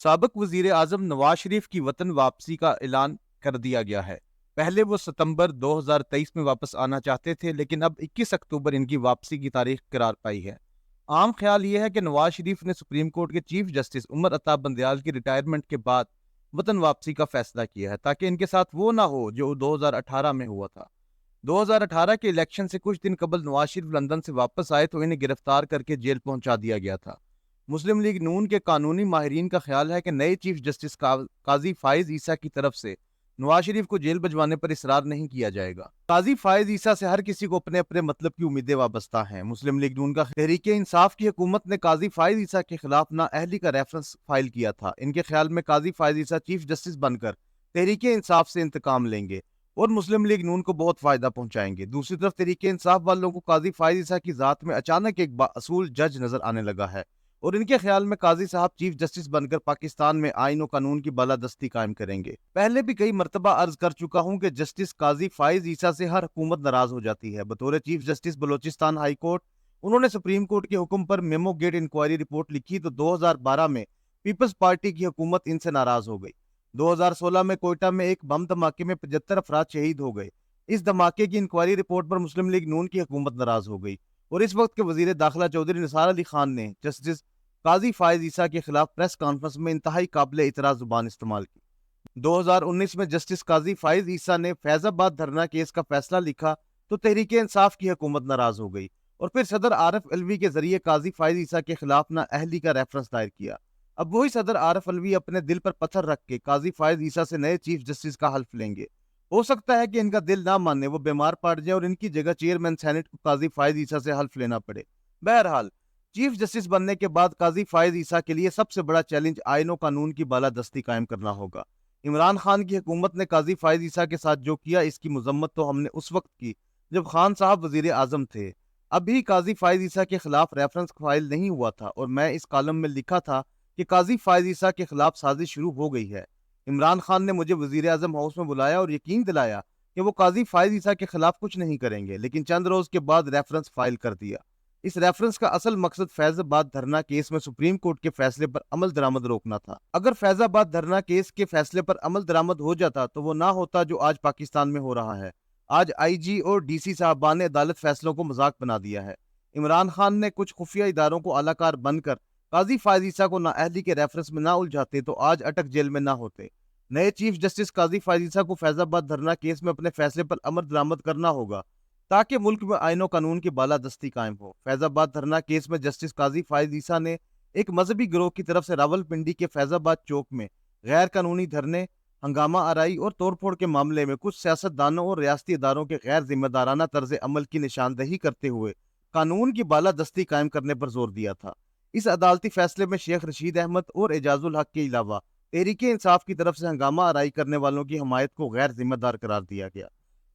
سابق وزیر اعظم نواز شریف کی وطن واپسی کا اعلان کر دیا گیا ہے۔ پہلے وہ ستمبر 2023 میں واپس آنا چاہتے تھے، لیکن اب 21 اکتوبر ان کی واپسی کی تاریخ قرار پائی ہے۔ عام خیال یہ ہے کہ نواز شریف نے سپریم کورٹ کے چیف جسٹس عمر عطا بندیال کی ریٹائرمنٹ کے بعد وطن واپسی کا فیصلہ کیا ہے، تاکہ ان کے ساتھ وہ نہ ہو جو 2018 میں ہوا تھا۔ 2018 کے الیکشن سے کچھ دن قبل نواز شریف لندن سے واپس آئے تو انہیں گرفتار کر کے جیل پہنچا دیا گیا تھا۔ مسلم لیگ نون کے قانونی ماہرین کا خیال ہے کہ نئے چیف جسٹس قاضی فائز عیسیٰ کی طرف سے نواز شریف کو جیل بھجوانے پر اصرار نہیں کیا جائے گا۔ قاضی فائز عیسیٰ سے ہر کسی کو اپنے اپنے مطلب کی امیدیں وابستہ ہیں۔ مسلم لیگ نون کا تحریک انصاف کی حکومت نے قاضی فائز عیسیٰ کے خلاف نااہلی کا ریفرنس فائل کیا تھا۔ ان کے خیال میں قاضی فائز عیسیٰ چیف جسٹس بن کر تحریک انصاف سے انتقام لیں گے اور مسلم لیگ نون کو بہت فائدہ پہنچائیں گے۔ دوسری طرف تحریک انصاف والوں کو قاضی فائز عیسیٰ کی ذات میں اچانک ایک بااصول جج نظر آنے لگا ہے اور ان کے خیال میں قاضی صاحب چیف جسٹس بن کر پاکستان میں آئین و قانون کی بالادستی قائم کریں گے۔ پہلے بھی کئی مرتبہ عرض کر چکا ہوں کہ جسٹس قاضی فائز عیسیٰ سے ہر حکومت ناراض ہو جاتی ہے۔ بطور chief justice Balochistan high court انہوں نے سپریم کورٹ کے حکم پر میمو گیٹ انکوائری رپورٹ لکھی تو 2012 میں پیپلز پارٹی کی حکومت ان سے ناراض ہو گئی۔ 2016 میں کوئٹہ میں ایک بم دھماکے میں 75 افراد شہید ہو گئے۔ اس دھماکے کی انکوائری رپورٹ پر مسلم لیگ نون کی حکومت ناراض ہو گئی اور اس وقت کے وزیر داخلہ چودھری نثار علی خان نے جسٹس قاضی فائز عیسیٰ کے خلاف پریس کانفرنس میں انتہائی قابل اعتراض زبان استعمال کی۔ 2019 میں جسٹس قاضی فائز عیسیٰ نے فیض آباد دھرنا کیس کا فیصلہ لکھا تو تحریک انصاف کی حکومت ناراض ہو گئی اور پھر صدر عارف الوی کے ذریعے قاضی فائز عیسیٰ کے خلاف نااہلی کا ریفرنس دائر کیا۔ اب وہی صدر عارف الوی اپنے دل پر پتھر رکھ کے قاضی فائز عیسیٰ سے نئے چیف جسٹس کا حلف لیں گے۔ ہو سکتا ہے کہ ان کا دل نہ مانے، وہ بیمار پڑ جائے اور ان کی جگہ چیئرمین سینٹ کو قاضی فائز عیسیٰ سے حلف لینا پڑے۔ بہرحال چیف جسٹس بننے کے بعد قاضی فائز عیسیٰ کے لیے سب سے بڑا چیلنج آئین و قانون کی بالادستی قائم کرنا ہوگا۔ عمران خان کی حکومت نے قاضی فائز عیسیٰ کے ساتھ جو کیا، اس کی مذمت تو ہم نے اس وقت کی جب خان صاحب وزیر اعظم تھے۔ ابھی قاضی فائز عیسیٰ کے خلاف ریفرنس فائل نہیں ہوا تھا اور میں اس کالم میں لکھا تھا کہ قاضی فائز عیسیٰ کے خلاف سازش شروع ہو گئی ہے۔ عمران خان نے مجھے وزیر اعظم ہاؤس میں بلایا اور یقین دلایا کہ وہ قاضی فائز عیسیٰ کے خلاف کچھ نہیں کریں گے، لیکن چند روز کے بعد ریفرنس فائل کر دیا۔ اس ریفرنس کا اصل مقصد فیض آباد دھرنا کیس میں سپریم کورٹ کے فیصلے پر عمل درآمد روکنا تھا۔ اگر فیض آباد دھرنا کیس کے فیصلے پر عمل درآمد ہو جاتا تو وہ نہ ہوتا جو آج پاکستان میں ہو رہا ہے۔ آج آئی جی اور ڈی سی صاحبان نے عدالت فیصلوں کو مذاق بنا دیا ہے۔ عمران خان نے کچھ خفیہ اداروں کو اعلی کار بن کر قاضی فائز عیسیٰ کو نااہلی کے ریفرنس میں نہ الجھاتے تو آج اٹک جیل میں نہ ہوتے۔ نئے چیف جسٹس قاضی فائز عیسیٰ کو فیض آباد دھرنا کیس میں اپنے فیصلے پر عمل درآمد کرنا ہوگا تاکہ ملک میں آئین و قانون کی بالادستی قائم ہو۔ فیض آباد دھرنا کیس میں جسٹس قاضی فائز عیسیٰ نے ایک مذہبی گروہ کی طرف سے راولپنڈی کے فیض آباد چوک میں غیر قانونی دھرنے، ہنگامہ آرائی اور توڑ پھوڑ کے معاملے میں کچھ سیاست دانوں اور ریاستی اداروں کے غیر ذمہ دارانہ طرز عمل کی نشاندہی کرتے ہوئے قانون کی بالادستی قائم کرنے پر زور دیا تھا۔ اس عدالتی فیصلے میں شیخ رشید احمد اور اعجاز الحق کے علاوہ تحریک انصاف کی طرف سے ہنگامہ آرائی کرنے والوں کی حمایت کو غیر ذمہ دار قرار دیا گیا۔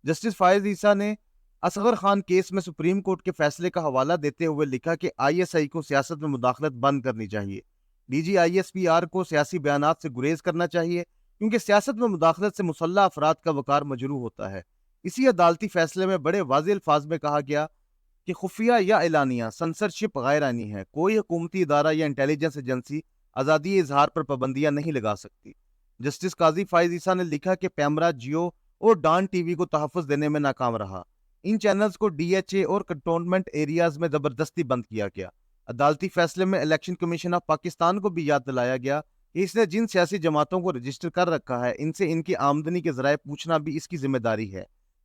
جسٹس فائز عیسیٰ نے اصغر خان کیس میں سپریم کورٹ کے فیصلے کا حوالہ دیتے ہوئے لکھا کہ آئی ایس آئی کو سیاست میں مداخلت بند کرنی چاہیے۔ D G I S P R کو سیاسی بیانات سے گریز کرنا چاہیے کیونکہ سیاست میں مداخلت سے مسلح افراد کا وقار مجروح ہوتا ہے۔ اسی عدالتی فیصلے میں بڑے واضح الفاظ میں کہا گیا کہ خفیہ یا اعلانیہ سنسرشپ غیر آئینی ہے۔ کوئی حکومتی ادارہ یا انٹیلیجنس ایجنسی آزادی اظہار پر پابندیاں نہیں لگا سکتی۔ جسٹس قاضی فائز عیسیٰ نے لکھا کہ پیمرا، جیو اور ڈان ٹی وی کو تحفظ دینے میں ناکام رہا۔ ان چینلز کو ڈی ایچ اے اور کنٹونمنٹ ایریاز میں زبردستی بند کیا گیا۔ عدالتی فیصلے میں الیکشن کمیشن آف پاکستان کو بھی یاد دلایا گیا کہ اس نے جن سیاسی جماعتوں کو رجسٹر کر رکھا ہے ان سے ان کی آمدنی کے ذرائع پوچھنا بھی اس کی ذمہ داری ہے۔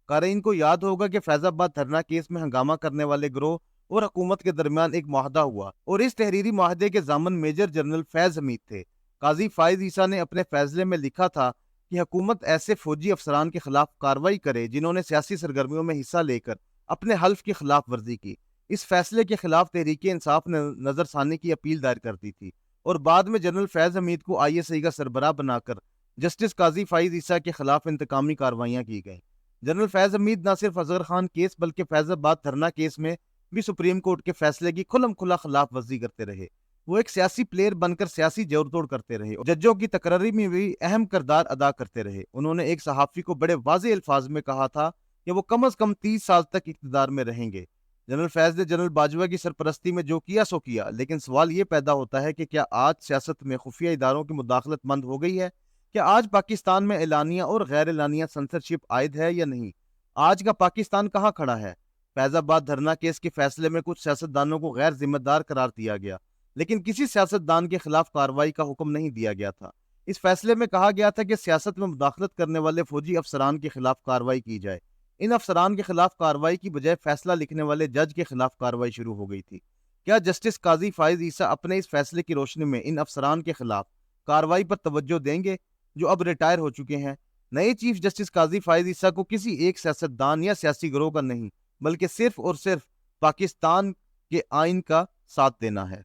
قارئین کو یاد ہوگا کہ فیض آباد دھرنا کیس میں ہنگامہ کرنے والے گروہ اور حکومت کے درمیان ایک معاہدہ ہوا اور اس تحریری معاہدے کے ضامن میجر جنرل فیض حمید تھے۔ قاضی فائز عیسیٰ نے اپنے فیصلے میں لکھا تھا کہ حکومت ایسے فوجی افسران کے خلاف کارروائی کرے جنہوں نے سیاسی سرگرمیوں میں حصہ لے کر اپنے حلف کی خلاف ورزی کی۔ اس فیصلے کے خلاف تحریک انصاف نے نظر ثانی کی اپیل دائر کر دی تھی اور بعد میں جنرل فیض حمید کو آئی ایس آئی کا سربراہ بنا کر جسٹس قاضی فائز عیسیٰ کے خلاف انتقامی کارروائیاں کی گئیں۔ جنرل فیض حمید نہ صرف اصغر خان کیس بلکہ فیض آباد دھرنا کیس میں بھی سپریم کورٹ کے فیصلے کی کھلم کھلا خلاف ورزی کرتے رہے۔ وہ ایک سیاسی پلیئر بن کر سیاسی جوڑ توڑ کرتے رہے اور ججوں کی تقرری میں بھی اہم کردار ادا کرتے رہے۔ انہوں نے ایک صحافی کو بڑے واضح الفاظ میں کہا تھا کہ وہ کم از کم 30 سال تک اقتدار میں رہیں گے۔ جنرل فیض نے جنرل باجوہ کی سرپرستی میں جو کیا سو کیا، لیکن سوال یہ پیدا ہوتا ہے کہ کیا آج سیاست میں خفیہ اداروں کی مداخلت بند ہو گئی ہے؟ کیا آج پاکستان میں اعلانیہ اور غیر اعلانیہ سنسرشپ عائد ہے یا نہیں؟ آج کا پاکستان کہاں کھڑا ہے؟ فیض آباد دھرنا کیس کے فیصلے میں کچھ سیاستدانوں کو غیر ذمہ دار قرار دیا گیا، لیکن کسی سیاستدان کے خلاف کارروائی کا حکم نہیں دیا گیا تھا۔ اس فیصلے میں کہا گیا تھا کہ سیاست میں مداخلت کرنے والے فوجی افسران کے خلاف کارروائی کی جائے۔ ان افسران کے خلاف کارروائی کی بجائے فیصلہ لکھنے والے جج کے خلاف کارروائی شروع ہو گئی تھی۔ کیا جسٹس قاضی فائز عیسیٰ اپنے اس فیصلے کی روشنی میں ان افسران کے خلاف کارروائی پر توجہ دیں گے جو اب ریٹائر ہو چکے ہیں؟ نئے چیف جسٹس قاضی فائز عیسیٰ کو کسی ایک سیاستدان یا سیاسی گروہ کا نہیں، بلکہ صرف اور صرف پاکستان کے آئین کا ساتھ دینا ہے۔